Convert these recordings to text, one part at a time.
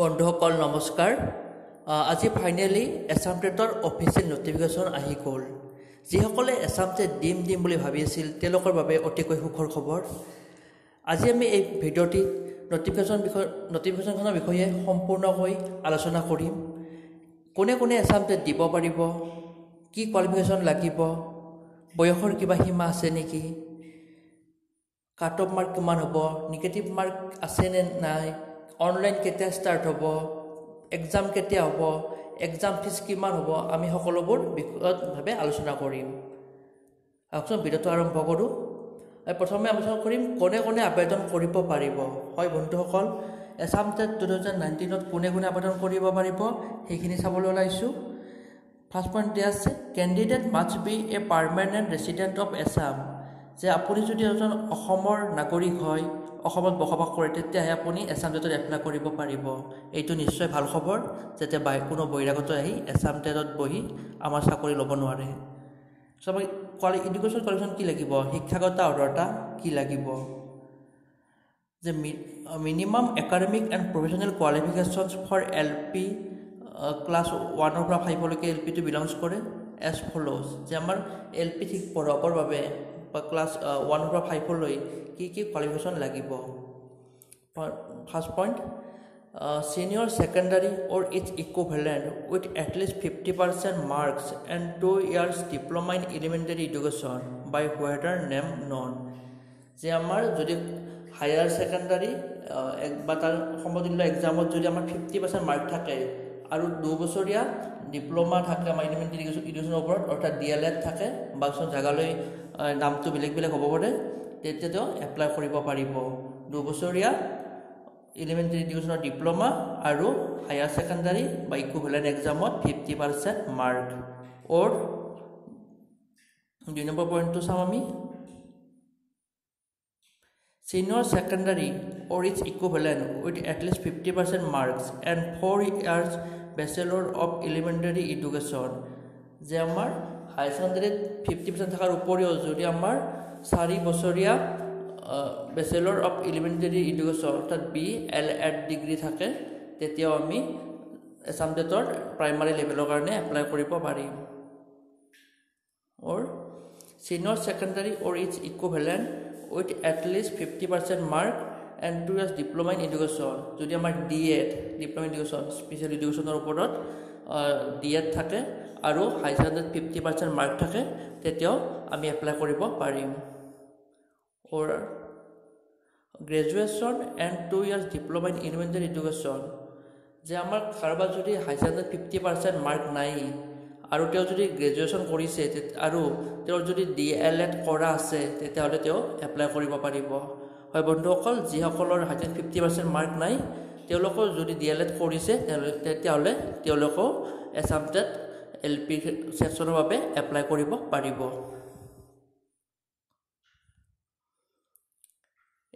বন্ধুসকল নমস্কাৰ আজি ফাইনেলি এছাম টেটৰ অফিচিয়েল নটিফিকেশ্যন আহি গ'ল যিসকলে এছাম টেট দিম বুলি ভাবি আছিল তেওঁলোকৰ বাবে অতিকৈ সুখৰ খবৰ আজি আমি এই ভিডিঅ'টিত নটিফিকেশ্যনখনৰ বিষয়ে সম্পূৰ্ণকৈ আলোচনা কৰিম কোনে কোনে এছাম টেট দিব পাৰিব কি কোৱালিফিকেশ্যন লাগিব বয়সৰ কিবা সীমা আছে নেকি কাট অফ মাৰ্ক কিমান হ'ব নিগেটিভ মাৰ্ক আছে নে নাই অনলাইন কেতিয়া ষ্টাৰ্ট হ'ব এক্সাম কেতিয়া হ'ব এক্সাম ফিজ কিমান হ'ব আমি সকলোবোৰ বিশদভাৱে আলোচনা কৰিম আহকচোন ভিডিঅ'টো আৰম্ভ কৰোঁ প্ৰথমে আলোচনা কৰিম কোনে কোনে আবেদন কৰিব পাৰিব হয় বন্ধুসকল এছাম টেট 2019ত কোনে কোনে আবেদন কৰিব পাৰিব সেইখিনি চাবলৈ ওলাইছোঁ ফাৰ্ষ্ট পইণ্ট দিয়া আছে candidate must B A permanent resident of Assam যে আপুনি যদি এজন অসমৰ নাগৰিক হয় অসমত বসবাস কৰে তেতিয়াহে আপুনি এছাম টেটত এপ্লাই কৰিব পাৰিব এইটো নিশ্চয় ভাল খবৰ যাতে কোনো বহিৰাগত আহি এছাম টেটত বহি আমাৰ চাকৰি ল'ব নোৱাৰে সব এডুকেশ্যন কোৱালিফিকেশ্যন কি লাগিব শিক্ষাগত অৰ্হতা কি লাগিব যে minimum academic and professional qualifications for LP class 1ৰ পৰা 5লৈকে LPটো বিলংছ কৰে এজ ফলোজ যে আমাৰ LP ঠিক পঢ়াবৰ বাবে ক্লাছ 1ৰ পৰা 5লৈ কি কোৱালিফিকেশ্যন লাগিব first point senior secondary or its equivalent with at least 50% marks and 2 years diploma in elementary education by whether name known যে আমাৰ যদি হায়াৰ সেকেন্ডাৰী বা তাৰ সমতুল্য এক্সামত যদি আমাৰ 50% মাৰ্ক থাকে আৰু 2 বছৰীয়া ডিপ্লোমা থাকে আমাৰ এলিমেণ্টাৰী এডুকেশ্যনৰ ওপৰত অৰ্থাৎ DLED থাকে বা কিছু জাগালৈ নামটো বেলেগ হ'ব পাৰে তেতিয়াও এপ্লাই কৰিব পাৰিব 2 বছৰীয়া এলিমেণ্টাৰী এডুকেশ্যনৰ ডিপ্লোমা আৰু হায়াৰ সেকেন্ডাৰী বা ইকুইভেলেন্ট এক্সামত 50% মাৰ্ক অৰ 2 নম্বৰ পইণ্টটো চাম আমি senior secondary or its equivalent with at least 50% marks and 4 years bachelor of elementary education যে আমাৰ হায়াৰ সেকেন্ডাৰীত 50% থাকাৰ উপৰিও যদি আমাৰ 4 বছৰীয়া বেচেলৰ অফ এলিমেণ্টাৰী এডুকেশ্যন অৰ্থাৎ BLED ডিগ্ৰী থাকে তেতিয়াও আমি এছাম টেটৰ প্ৰাইমাৰী লেভেলৰ কাৰণে এপ্লাই কৰিব পাৰিম অৰ senior secondary or its equivalent with at least 50% mark and 2 years diploma in education যদি আমাৰ DED diploma in education special এডুকেশ্যনৰ ওপৰত DED থাকে আৰু হাই সেকেন্ডাৰীত 50% মাৰ্ক থাকে তেতিয়াও আমি এপ্লাই কৰিব পাৰিম or graduation and 2 years diploma in elementary education যে আমাৰ কাৰোবাৰ যদি হাই সেকেন্ডাৰীত 50% মাৰ্ক নাই আৰু তেওঁ যদি গ্ৰেজুৱেশ্যন কৰিছে আৰু তেওঁৰ যদি DLED কৰা আছে তেতিয়াহ'লে তেওঁ এপ্লাই কৰিব পাৰিব হয় বন্ধুসকল যিসকলৰ হাই সেকেন্ডাৰীত 50% মাৰ্ক নাই তেওঁলোকৰ যদি DLED কৰিছে তেতিয়াহ'লে তেওঁলোকেও এছাম টেট LP ছেকশ্যনৰ বাবে এপ্লাই কৰিব পাৰিব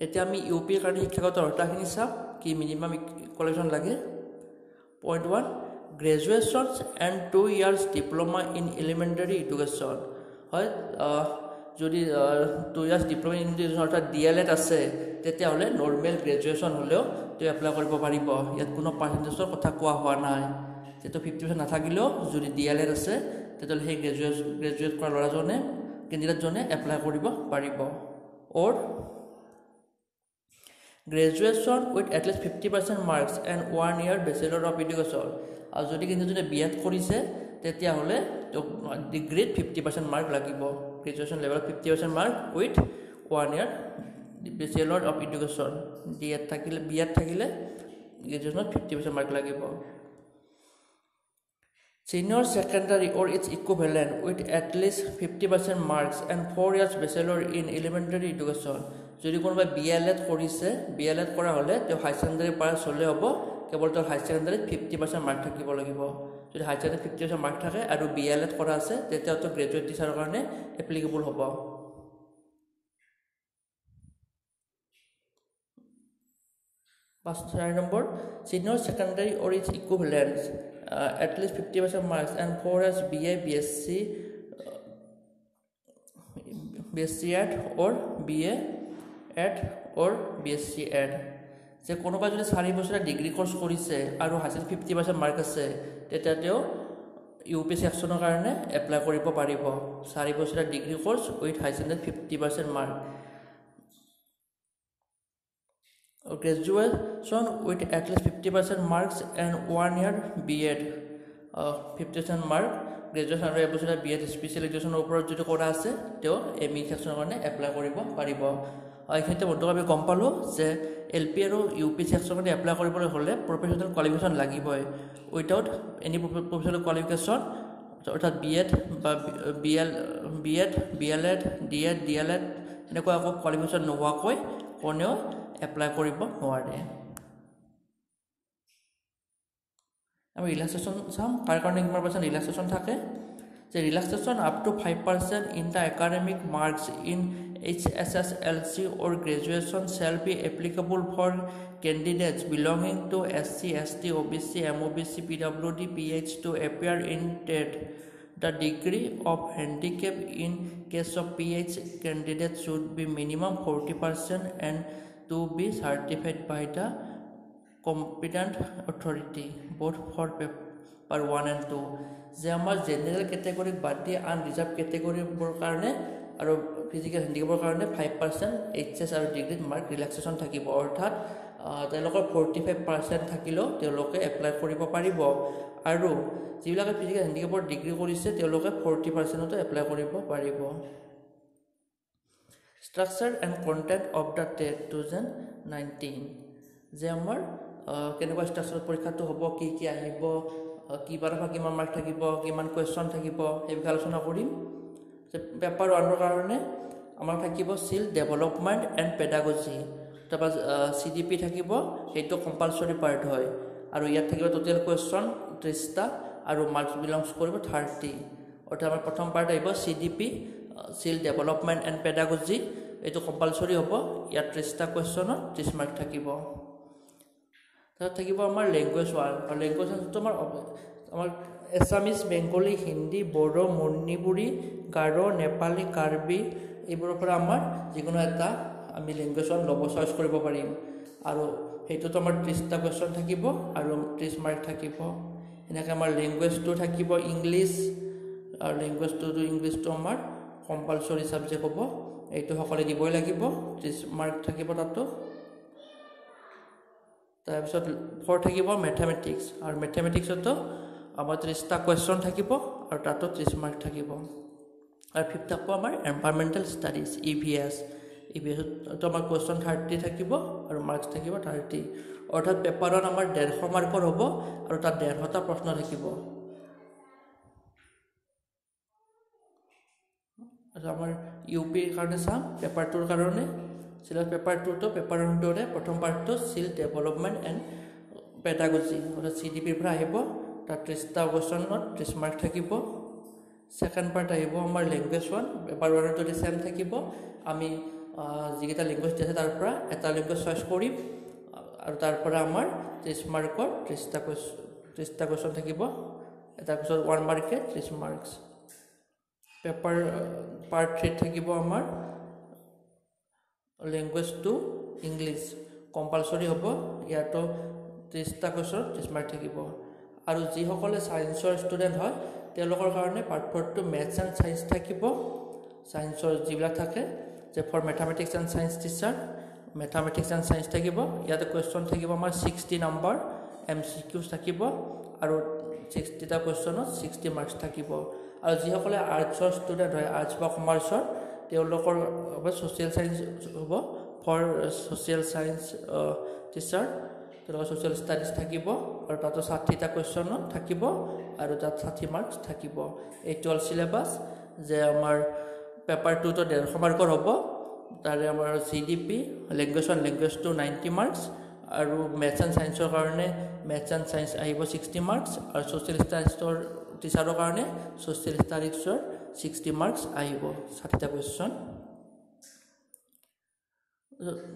এতিয়া আমি ইউপিৰ কাৰণে শিক্ষাগত অৰ্হতাখিনি চাম কি মিনিমাম কোৱালিফিকেশ্যন লাগে point 1 graduation and 2 years diploma in elementary education হয় যদি 2 ইয়াৰ্ছ ডিপ্ল'মা ইন এডুকেশ্যন অৰ্থাৎ DLED আছে তেতিয়াহ'লে নৰ্মেল গ্ৰেজুৱেশ্যন হ'লেও তেওঁ এপ্লাই কৰিব পাৰিব ইয়াত কোনো পাৰ্চেণ্টেজৰ কথা কোৱা হোৱা নাই যিটো 50% নাথাকিলেও যদি DLED আছে তেতিয়াহ'লে সেই গ্ৰেজুৱেট কৰা ল'ৰাজনে কেণ্ডিডেটজনে এপ্লাই কৰিব পাৰিব অৰ graduation with at least 50% marks and 1 year bachelor of education আৰু যদি কিন্তু BEd কৰিছে তেতিয়াহ'লে ডিগ্ৰীত 50% মাৰ্ক লাগিব গ্ৰেজুৱেশ্যন লেভেলত 50% mark with 1 year bachelor of education BEd থাকিলে গ্ৰেজুৱেশ্যনত 50% মাৰ্ক লাগিব senior secondary or its equivalent with at least 50% marks and 4 years bachelor in elementary education যদি কোনোবাই BLED কৰিছে BLED কৰা হ'লে তেওঁ হাই সেকেন্ডাৰী পাছ হ'লে হ'ব কেৱল তেওঁৰ হাই সেকেন্ডাৰীত 50% মাৰ্ক থাকিব লাগিব যদি হাই সেকেন্ডাৰীত 50% মাৰ্ক থাকে আৰু BLED কৰা আছে তেতিয়া তেওঁ গ্ৰেজুৱেট টিচাৰৰ কাৰণে এপ্লিকেবল হ'ব 4 number senior secondary or its equivalent at least 50% marks and 4 years BA BSc Ed or BA Ed or BSc Ed যে কোনোবাই যদি 4 বছৰীয়া ডিগ্ৰী কোৰ্চ কৰিছে আৰু হাইছেন 50% মাৰ্ক আছে তেতিয়া তেওঁ ইউপি সেকশনৰ কাৰণে এপ্লাই কৰিব পাৰিব 4 বছৰীয়া ডিগ্ৰী কোৰ্চ উইথ হাইছেন 50% mark graduation with at least 50% marks and 1 year B.Ed 50% mark graduation আৰু এবছৰীয়া B.Ed স্পেচিয়েল এডুকেশ্যনৰ ওপৰত যদি কৰা আছে তেওঁ এমই সেকশনৰ কাৰণে এপ্লাই কৰিব পাৰিব এইখিনিতে বন্ধু আমি গম পালো যে এলপি আৰু ইউপি সেকশনৰ কাৰণে এপ্লাই কৰিবলৈ হ'লে প্ৰফেশনাল কোৱালিফিকেশ্যন লাগিবই উইদাউট এনি প্ৰফেশনাল কোৱালিফিকেশ্যন অৰ্থাৎ B.Ed বা B.Ed BLEd D.Ed DLEd এনেকুৱা একো কোৱালিফিকেশ্যন নোহোৱাকৈ কোনেও এপ্লাই কৰিব নোৱাৰে আমি ৰিলেক্সেশ্যন চাম কাৰ কাৰণে কিমান পাৰ্চেণ্ট ৰিলেক্সেশ্যন থাকে যে relaxation up to 5% in the academic marks in HSSLC or graduation shall be applicable for candidates belonging to SC, ST, OBC, MOBC, PWD, PH to appear in TET. The degree of handicap in case of PH candidates should be minimum 40% and to be certified by the competent authority both for paper 1 and 2 যে আমাৰ general ক্যাটাগৰীক বাদ দি আন reserve ক্যাটাগৰীৰ কাৰণে আৰু physical হ্যান্ডিক্যাপৰ কাৰণে 5% HS আৰু ডিগ্ৰীত mark relaxation থাকিব অৰ্থাৎ তেওঁলোকৰ 45% থাকিলেও তেওঁলোকে এপ্লাই কৰিব পাৰিব আৰু যিবিলাকে ফিজিক্যাল হ্যান্ডিক্যাপৰ ডিগ্ৰী কৰিছে তেওঁলোকে 40%ত এপ্লাই কৰিব পাৰিব Structure and content of the TET 2019 যে আমাৰ কেনেকুৱা ষ্ট্ৰাকচাৰ পৰীক্ষাটো হ'ব কি আহিব কিবাৰ পৰা কিমান মাৰ্ক থাকিব কিমান কোৱেশ্চন থাকিব এই বিষয়ে আলোচনা কৰিম যে পেপাৰ 1ৰ কাৰণে আমাৰ থাকিব স্কিল ডেভেলপমেন্ট এণ্ড পেডাগজি তাৰপৰা সিডিপি থাকিব সেইটো কম্পালসৰি পাৰ্ট হয় আৰু ইয়াত থাকিব টোটাল কোৱেশ্চন 30টা আৰু মাৰ্কস বিলংস কৰিব 30 অৰ্থাৎ আমাৰ প্ৰথম পাৰ্ট আহিব CDP skill development and pedagogy এইটো কম্পালসৰি হ'ব ইয়াত 30টা কোৱেশ্চনত 30 মাৰ্ক থাকিব তাত থাকিব আমাৰ ল্যাঙ্গুৱেজ ওয়াল আৰু ল্যাঙ্গুৱেজটো আমাৰ এছামিজ বেংগলী হিন্দী বড়ো মণিপুৰী গাৰো নেপালী কাৰ্বি এইবোৰৰ পৰা আমাৰ যিকোনো এটা আমি ল্যাঙ্গুৱেজ ওয়াল ল'ব চইচ কৰিব পাৰিম আৰু হেইটোতো আমাৰ 30টা কোৱেশ্চন থাকিব আৰু 30 মাৰ্ক থাকিব এনেকৈ আমাৰ ল্যাঙ্গুৱেজটো থাকিব ইংলিছ আৰু ল্যাঙ্গুৱেজটো ইংলিছটো আমাৰ কম্পালসৰি সাবজেক্ট হ'ব এইটো সকলে দিবই লাগিব 30 মাৰ্ক থাকিব তাতো তাৰপিছত ফৰ থাকিব ম্যাথমেটিক্স আৰু ম্যাথমেটিক্সতো আমাৰ 30টা কোৱেশ্চন থাকিব আৰু তাতো 30 মাৰ্ক থাকিব আৰু ফিফথ থাকিব আমাৰ এনভাইৰনমেন্টাল ষ্টাডিজ EVS তো আমাৰ কোৱেশ্চন 30 থাকিব আৰু মাৰ্কস থাকিব 30 অৰ্থাৎ পেপাৰত আমাৰ 150 মাৰ্কৰ হ'ব আৰু তাত 150টা প্ৰশ্ন থাকিব আৰু আমাৰ ইউপিৰ কাৰণে চাম পেপাৰ 2ৰ কাৰণে সিলেবাস পেপাৰ 2 তো পেপাৰ 1 দৰে প্ৰথম পাৰ্টটো স্কিল ডেভেলপমেন্ট এণ্ড পেডাগজি অৰ্থাৎ সিডিপিৰ পৰা আহিব তাত 30টা কোৱেশ্চনত 30 মাৰ্ক থাকিব সেকেন্ড পাৰ্ট আহিব আমাৰ ল্যাঙ্গুৱেজ ওয়ান পেপাৰ 1 দৰে সেম থাকিব আমি যিকেইটা ল্যাঙ্গুৱেজ আছে তাৰ পৰা এটা ল্যাঙ্গুৱেজ চইচ কৰিম আৰু তাৰ পৰা আমাৰ 30 মাৰ্কৰ 30টা কোৱেশ্চন থাকিব এটা কোৱেশ্চন 1 মাৰ্কে 30 মাৰ্কস পেপাৰ পাৰ্ট 3 থাকিব আমাৰ ল্যাঙ্গুৱেজ টু ইংলিছ কম্পালসৰি হ'ব ইয়াতো 30টা কোৱেশ্চন 30 মাৰ্ক থাকিব আৰু যি সকলে সায়েন্সৰ ষ্টুডেন্ট হয় তেওঁলোকৰ কাৰণে part 4 to maths and science থাকিব সায়েন্সৰ যিবিলাক থাকে যে for mathematics and science teacher mathematics and science থাকিব ইয়াতে কোৱেশ্চন থাকিব আমাৰ 60 নম্বৰ MCQs থাকিব আৰু 60টা কোৱেশ্চনত 60 মাৰ্কস থাকিব আৰু যি সকলে আৰ্টছৰ ষ্টুডেন্ট হয় আৰ্টছ বা কমাৰ্চৰ তেওঁলোকৰ সোশ্যাল সায়েন্স হ'ব ফৰ সোশ্যাল সায়েন্স টিচাৰ তেওঁলোকৰ সোশ্যাল ষ্টাডিজ থাকিব আৰু তাতো 60টা কোৱেশ্চন থাকিব আৰু তাত 60 মাৰ্কস থাকিব এই 12 সিলেবাস যে আমাৰ পেপাৰ 2 তো 150 মাৰ্কৰ হ'ব তাৰে আমাৰ CDP language one language two 90 marks আৰু মেথছ এণ্ড সায়েন্সৰ কাৰণে মেথছ এণ্ড সায়েন্স আহিব 60 মাৰ্কস আৰু সোশ্যাল ষ্টাডিজৰ টিচাৰৰ কাৰণে সোশ্যাল ষ্টাডিজৰ 60 মাৰ্কস আহিব 60টা কোৱেশ্চন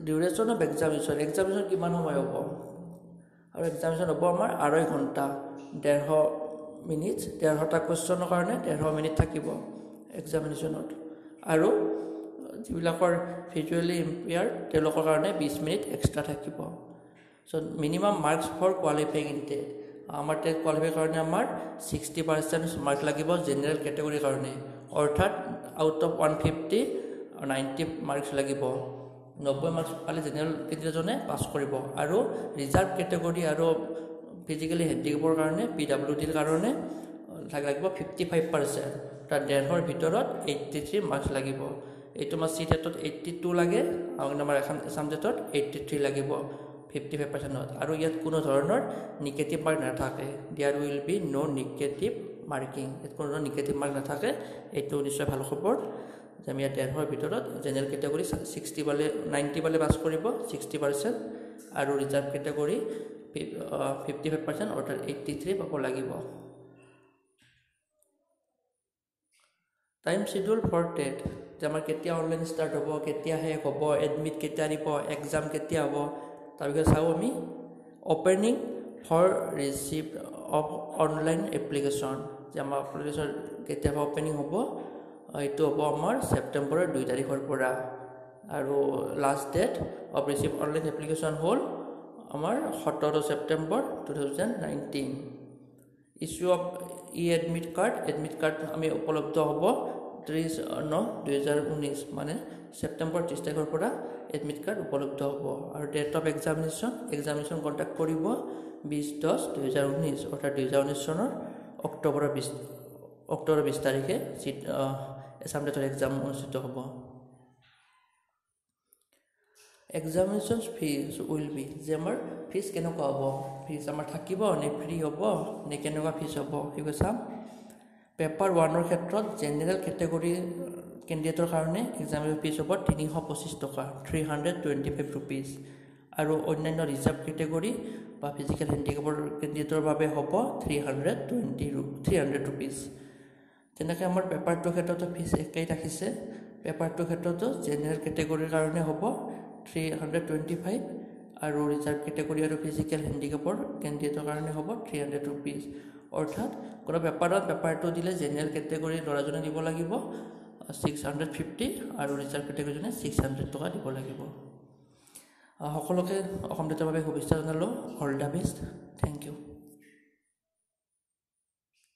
ডিউৰেশ্যন অফ এক্সামিনেশ্যন কিমান সময় হ'ব আৰু এক্সামিনেশ্যন হ'ব আমাৰ 2.5 ঘণ্টা 150 মিনিট 150টা কোৱেশ্চনৰ কাৰণে 150 মিনিট থাকিব এক্সামিনেশ্যনত আৰু যিবিলাকৰ ভিজুৱেলি ইম্পেয়াৰ তেওঁলোকৰ কাৰণে 20 মিনিট এক্সট্ৰা থাকিব So minimum marks for qualifying intake. আমাৰ টেট কোয়ালিফাই কাৰণে আমাৰ 60% মাৰ্ক লাগিব জেনেৰেল কেটেগৰীৰ কাৰণে অৰ্থাৎ আউট অফ 150 90 মাৰ্কছ লাগিব 90 মাৰ্কছ পালে জেনেৰেল কেটেগৰীজনে পাছ কৰিব আৰু ৰিজাৰ্ভ কেটেগৰী আৰু ফিজিক্যালি হেণ্ডিকেপৰ কাৰণে পিডব্লিউডিৰ কাৰণে লাগিব 55% তাৰ 150ৰ ভিতৰত 83 মাৰ্কছ লাগিব এইটো আমাৰ সি টেটত 82 লাগে আৰু আমাৰ এখন এছাম টেটত 83 লাগিব 55% আৰু ইয়াত কোনো ধৰণৰ নিগেটিভ মাৰ্ক নাথাকে there will be no negative marking এত কোনো নিগেটিভ মাৰ্ক নাথাকে এইটো নিশ্চয় ভাল খবৰ যে আমি 150ৰ ভিতৰত জেনেৰেল কেটেগৰী 60 পালে 90 পালে পাছ কৰিব 60% আৰু ৰিজাৰ্ভ কেটেগৰী 55% অৰ্থাৎ 83 পাব লাগিব টাইম শিডিউল ফৰ টেট যে আমাৰ কেতিয়া অনলাইন ষ্টাৰ্ট হ'ব কেতিয়া শেষ হ'ব এডমিট কেতিয়া দিব এক্সাম কেতিয়া হ'ব তাৰ বিষয়ে চাওঁ আমি opening for receipt of online application যে আমাৰ এপ্লিকেশ্যন কেতিয়া অপেনিং হ'ব এইটো হ'ব আমাৰ ছেপ্টেম্বৰৰ 2 তাৰিখৰ পৰা আৰু last date of receipt online application হ'ল আমাৰ 17 September 2019 issue of admit card আমি উপলব্ধ হ'ব 30/9/2019 মানে ছেপ্টেম্বৰ 30 তাৰিখৰ পৰা এডমিট কাৰ্ড উপলব্ধ হ'ব আৰু ডেট অফ এক্সামিনেশ্যন কণ্ডাক্ট কৰিব 20/10/2019 অৰ্থাৎ 2019 চনৰ অক্টোবৰ 20 তাৰিখে এছাম টেটৰ এক্সাম অনুষ্ঠিত হ'ব এক্সামিনেশ্যন ফিজ উইল বি যে আমাৰ ফিজ কেনেকুৱা হ'ব ফিজ আমাৰ থাকিব নে ফ্ৰী হ'ব নে কেনেকুৱা ফিজ হ'ব সেইটো চাম পেপাৰ 1ৰ ক্ষেত্ৰত জেনেৰেল কেটেগৰী কেণ্ডিডেটৰ কাৰণে এক্সামিনেশ্যন ফিজ হ'ব 325 টকা 325 ৰুপিজ আৰু অন্যান্য ৰিজাৰ্ভ কেটেগৰী বা ফিজিকেল হেণ্ডিকেপৰ কেণ্ডিডেটৰ বাবে হ'ব 300 ৰুপিজ তেনেকৈ আমাৰ পেপাৰ 2ৰ ক্ষেত্ৰতো ফিজ একেই ৰাখিছে পেপাৰ 2ৰ ক্ষেত্ৰতো জেনেৰেল কেটেগৰীৰ কাৰণে হ'ব 325 আৰু ৰিজাৰ্ভ কেটেগৰী আৰু ফিজিকেল হেণ্ডিকেপৰ কেণ্ডিডেটৰ কাৰণে হ'ব 300 ৰুপিজ অৰ্থাৎ কোনো পেপাৰ 2 দিলে জেনেৰেল কেটেগৰীৰ ল'ৰাজনে দিব লাগিব 650 আৰু ৰিজাৰ্ভ কেটেগৰীজনে 600 টকা দিব লাগিব সকলোকে অসম টেটৰ বাবে শুভেচ্ছা জনালোঁ all the best thank U